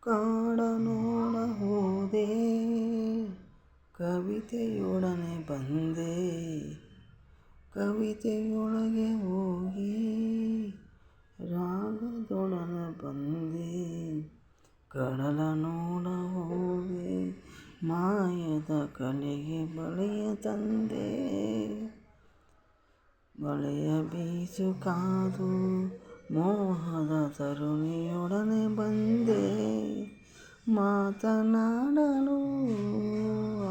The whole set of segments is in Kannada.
ಕಾಡ ನೋಡ ಹೋದೆ, ಕವಿತೆಯೊಡನೆ ಬಂದೆ, ಕವಿತೆಯೊಳಗೆ ಹೋಗಿ ರಾಗದೊಡನೆ ಬಂದೆ. ಕಡಲ ನೋಡ ಹೋದೆ, ಮಾಯದ ಕಲೆಗೆ ಬಳೆಯ ತಂದೆ, ಬಳೆಯ ಬೀಸು ಕಾದು ಮೋಹದ ತರುಣಿಯೊಡನೆ ಬಂದೆ. ಮಾತನಾಡಲು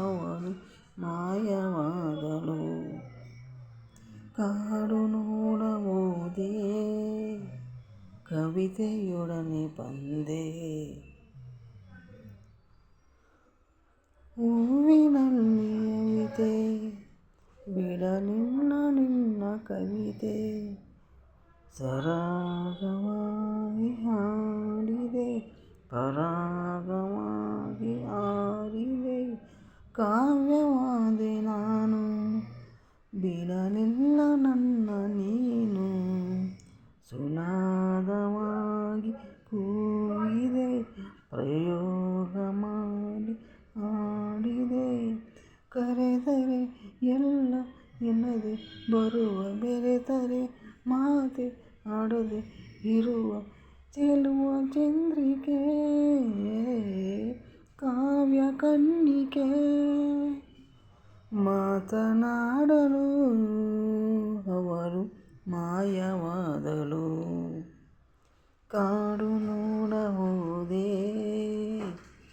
ಅವಳು ಮಾಯವಾದಳು, ಕಾಡು ನೋಡ ಹೋದೆ, ಕವಿತೆಯೊಡನೆ ಬಂದೆ. ಹೂವಿನಲ್ಲಿ ಅವಿತೆ ಬಿಡಲಿಲ್ಲ ನಿನ್ನ ಕವಿತೆ, ಸರಾಗವಾಗಿ ಹಾಡಿದೆ, ಪರಾಗವಾಗಿ ಹಾರಿದೆ. ಕಾವ್ಯವಾದೆ ನಾನು, ಬಿಡಲಿಲ್ಲ ನನ್ನ ನೀನು, ಸುನಾದವಾಗಿ ಕೂಗಿದೆ, ಪ್ರಯೋಗ ಮಾಡಿ ಹಾಡಿದೆ. ಕರೆದರೆ ಎಲ್ಲ ಎನ್ನದೆ ಬರುವ, ಬೆರೆತರೆ ಮಾತೆ ಆಡದೆ ಇರುವ ಚೆಲುವ ಚಂದ್ರಿಕೆ, ಕಾವ್ಯ ಕನ್ನಿಕೆ. ಮಾತನಾಡಲು ಅವಳು ಮಾಯವಾದಳು,